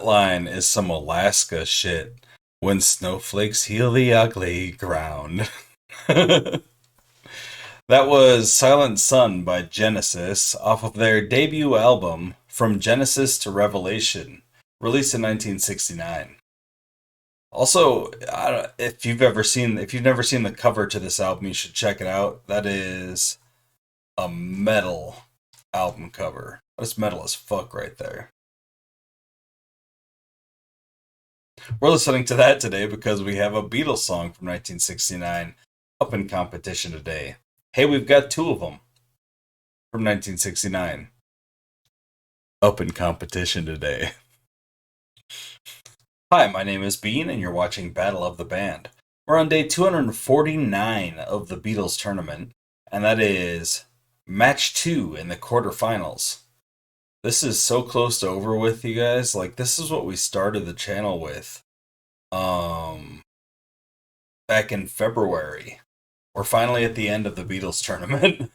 That line is some Alaska shit. When snowflakes heal the ugly ground. That was Silent Sun by Genesis off of their debut album, From Genesis to Revelation, released in 1969. Also, if you've never seen the cover to this album, you should check it out. That is a metal album cover. That's metal as fuck right there. We're listening to that today because we have a Beatles song from 1969 up in competition today. Hey, we've got two of them from 1969 up in competition today. Hi, my name is Bean, and you're watching Battle of the Band. We're on day 249 of the Beatles tournament, and that is match 2 in the quarterfinals. This is so close to over with, you guys. Like, this is what we started the channel with. Back in February. We're finally at the end of the Beatles tournament.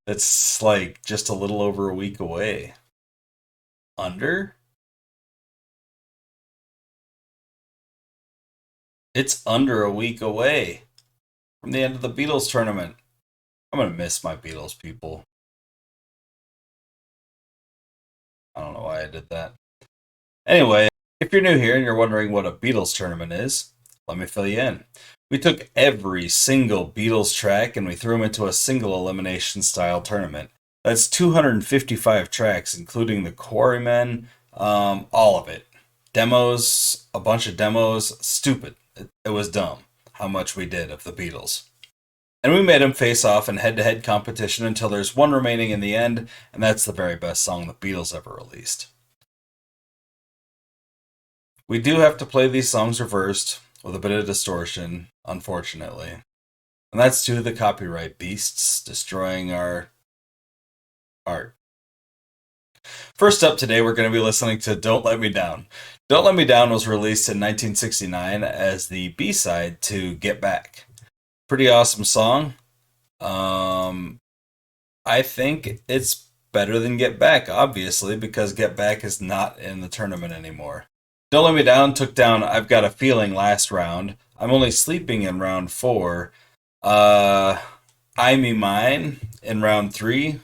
It's like just a little over a week away. Under? It's under a week away from the end of the Beatles tournament. I'm gonna miss my Beatles people. I don't know why I did that. Anyway, if you're new here and you're wondering what a Beatles tournament is, let me fill you in. We took every single Beatles track and we threw them into a single elimination style tournament. That's 255 tracks, including the Quarrymen, all of it. Demos, a bunch of demos, stupid. It was dumb how much we did of the Beatles. And we made them face off in head-to-head competition until there's one remaining in the end, and that's the very best song the Beatles ever released. We do have to play these songs reversed, with a bit of distortion, unfortunately. And that's due to the copyright beasts destroying our art. First up today, we're going to be listening to Don't Let Me Down. Don't Let Me Down was released in 1969 as the B-side to Get Back. Pretty awesome song. I think it's better than Get Back, obviously, because Get Back is not in the tournament anymore. Don't Let Me Down took down I've Got a Feeling last round. I'm Only Sleeping in round 4. I Me Mine in round 3,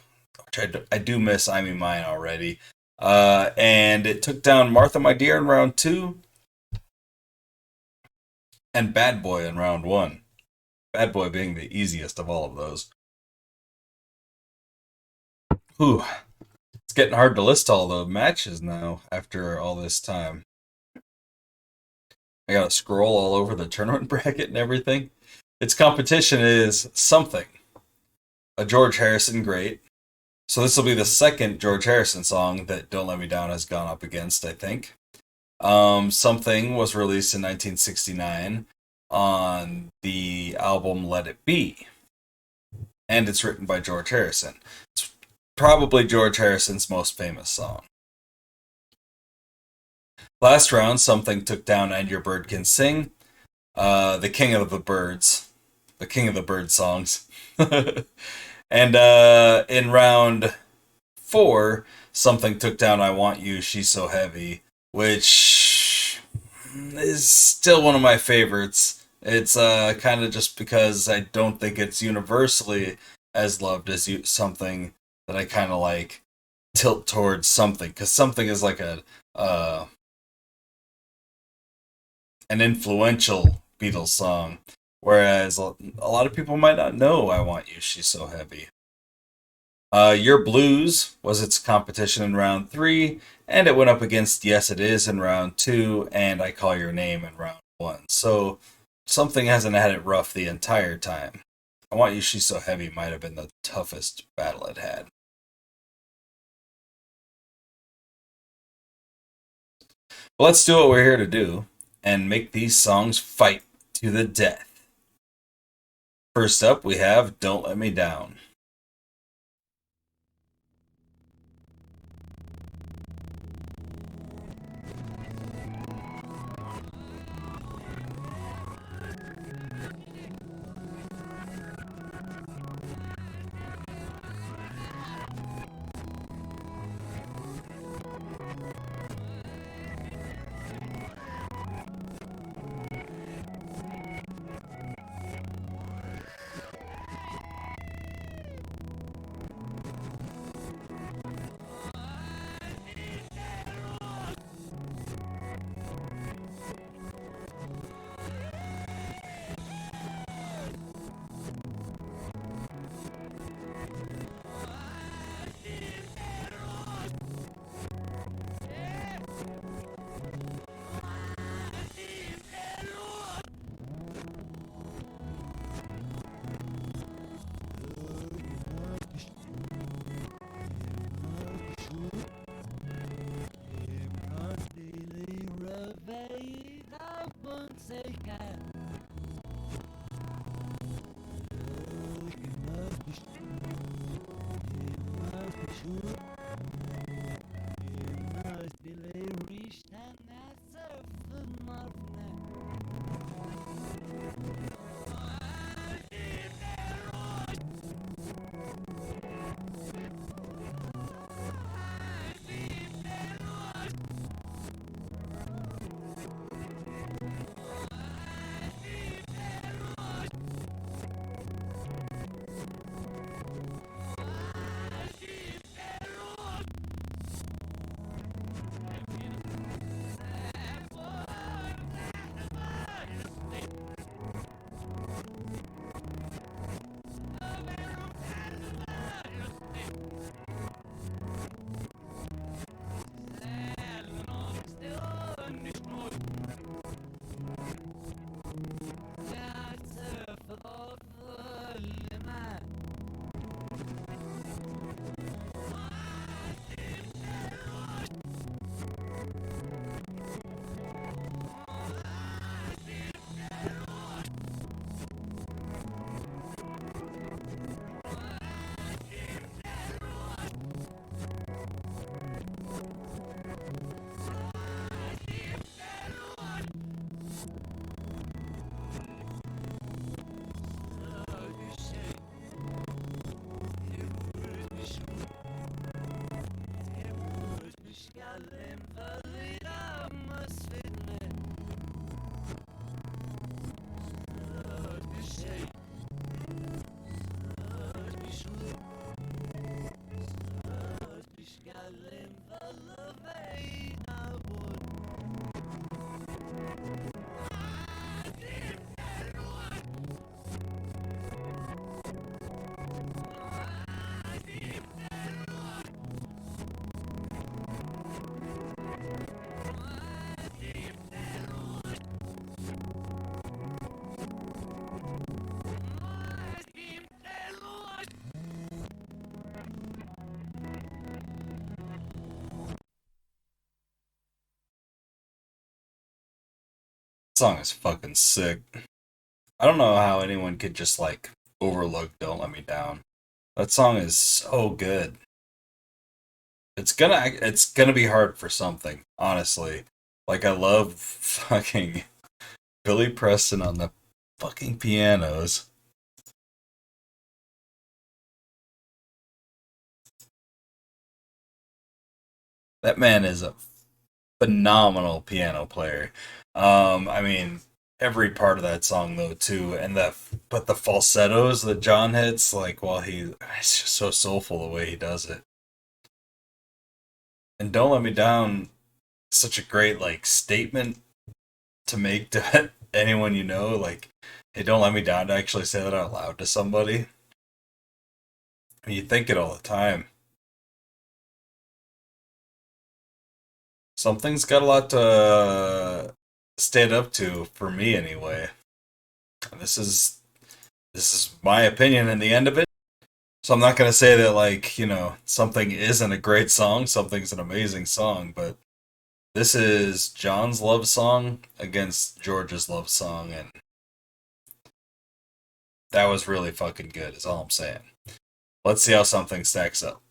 which I do miss I Me Mine already. And it took down Martha My Dear in round 2. And Bad Boy in round 1. Bad Boy being the easiest of all of those. Whew. It's getting hard to list all the matches now after all this time. I gotta scroll all over the tournament bracket and everything. Its competition is Something, a George Harrison great. So this will be the second George Harrison song that Don't Let Me Down has gone up against, I think. Something was released in 1969 on the album Let It Be. And it's written by George Harrison. It's probably George Harrison's most famous song. Last round, Something took down And Your Bird Can Sing, the king of the birds, the king of the bird songs. And in round 4, Something took down I Want You, She's So Heavy, which is still one of my favorites. It's kind of just because I don't think it's universally as loved as Something that I kind of like tilt towards Something, because Something is like an influential Beatles song, whereas a lot of people might not know I Want You, She's So Heavy. Your Blues was its competition in round 3, and it went up against Yes It Is in round 2, and I Call Your Name in round 1. So Something hasn't had it rough the entire time. I Want You, She's So Heavy might have been the toughest battle it had. But let's do what we're here to do, and make these songs fight to the death. First up, we have Don't Let Me Down. Song is fucking sick. I don't know how anyone could just like overlook "Don't Let Me Down." That song is so good. It's gonna be hard for something, honestly. Like I love fucking Billy Preston on the fucking pianos. That man is a phenomenal piano player. I mean, every part of that song though too, and the falsettos that John hits, like while it's just so soulful the way he does it. And "Don't Let Me Down" such a great like statement to make to anyone you know, like, hey, don't let me down, to actually say that out loud to somebody. I mean, you think it all the time. Something's got a lot to stand up to for me anyway. This is this is my opinion in the end of it. So I'm not gonna say that like, something isn't a great song, something's an amazing song, but this is John's love song against George's love song, and that was really fucking good, is all I'm saying. Let's see how something stacks up.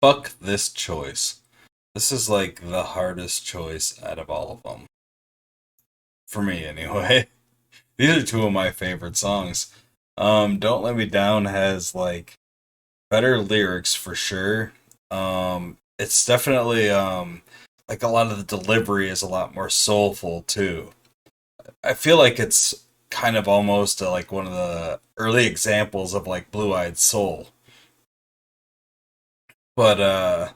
Fuck this choice. This is like the hardest choice out of all of them. For me, anyway. These are two of my favorite songs. Don't Let Me Down has like better lyrics for sure. It's definitely like a lot of the delivery is a lot more soulful too. I feel like it's kind of almost like one of the early examples of like Blue-Eyed Soul. But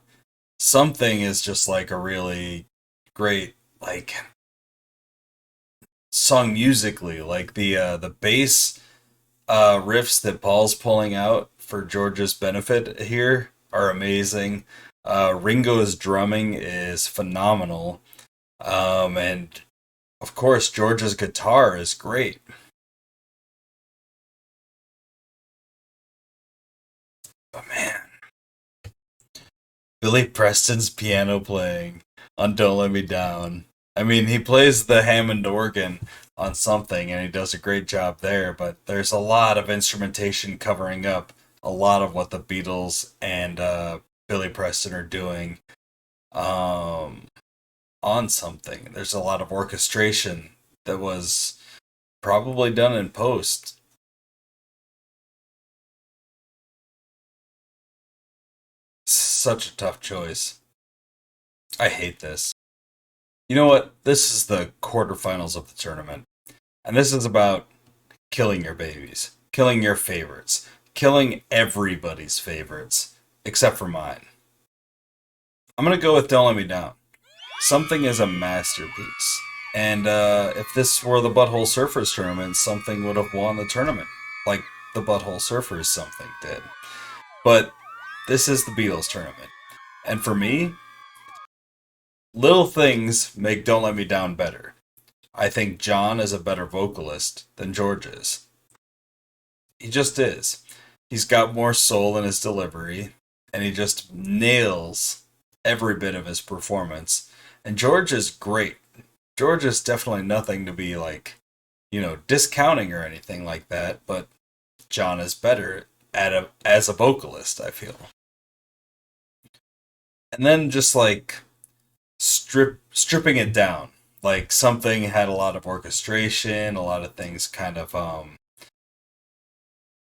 Something is just like a really great like song musically. Like the bass riffs that Paul's pulling out for George's benefit here are amazing. Ringo's drumming is phenomenal. And of course, George's guitar is great. But man, Billy Preston's piano playing on Don't Let Me Down. I mean, he plays the Hammond organ on something and he does a great job there, but there's a lot of instrumentation covering up a lot of what the Beatles and Billy Preston are doing um, on something. There's a lot of orchestration that was probably done in post. Such a tough choice. I hate this. You know what? This is the quarterfinals of the tournament. And this is about killing your babies, killing your favorites, killing everybody's favorites, except for mine. I'm going to go with Don't Let Me Down. Something is a masterpiece. And if this were the Butthole Surfers tournament, something would have won the tournament. Like the Butthole Surfers something did. But this is the Beatles tournament. And for me, little things make Don't Let Me Down better. I think John is a better vocalist than George is. He just is. He's got more soul in his delivery, and he just nails every bit of his performance. And George is great. George is definitely nothing to be like, discounting or anything like that, but John is better as a vocalist, I feel. And then just like stripping it down. Like something had a lot of orchestration, a lot of things kind of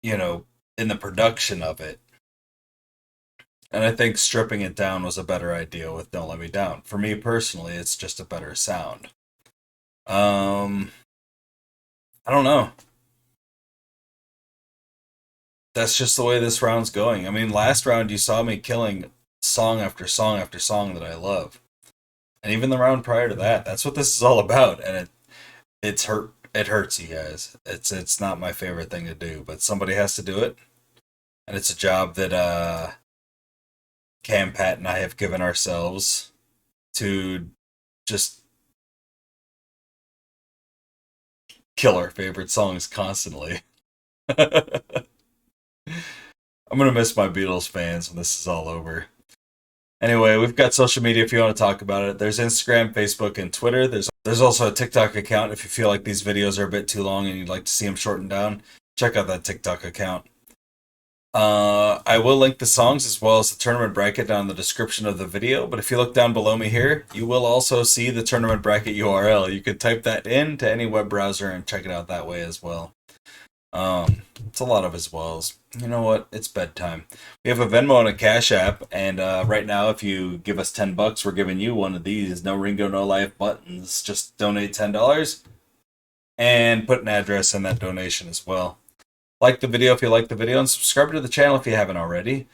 you know, in the production of it. And I think stripping it down was a better idea with Don't Let Me Down. For me personally, it's just a better sound. Um, I don't know. That's just the way this round's going. I mean, last round you saw me killing song after song after song that I love. And even the round prior to that, that's what this is all about. And it's hurt it hurts you guys. It's not my favorite thing to do, but somebody has to do it. And it's a job that Cam, Pat, and I have given ourselves to just kill our favorite songs constantly. I'm gonna miss my Beatles fans when this is all over. Anyway, we've got social media if you want to talk about it. There's Instagram, Facebook, and Twitter. There's also a TikTok account if you feel like these videos are a bit too long and you'd like to see them shortened down. Check out that TikTok account. I will link the songs as well as the tournament bracket down in the description of the video. But if you look down below me here, you will also see the tournament bracket URL. You could type that in to any web browser and check it out that way as well. It's a lot of as wells. You know what? It's bedtime. We have a Venmo and a Cash App, and right now, if you give us $10, we're giving you one of these No Ringo, No Life buttons. Just donate $10 and put an address in that donation as well. Like the video if you like the video, and subscribe to the channel if you haven't already.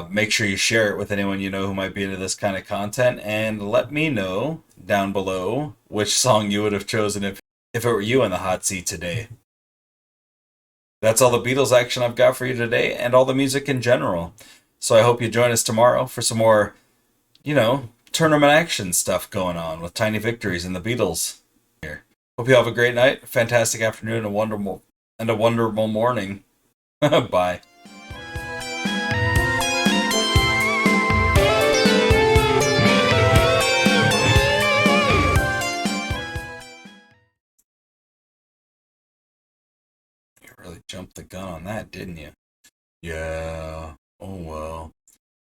Make sure you share it with anyone you know who might be into this kind of content, and let me know down below which song you would have chosen if it were you in the hot seat today. That's all the Beatles action I've got for you today, and all the music in general. So I hope you join us tomorrow for some more, tournament action stuff going on with tiny victories in the Beatles. Here. Hope you have a great night, fantastic afternoon, and a wonderful morning. Bye. You really jumped the gun on that, didn't you? Yeah. Oh well.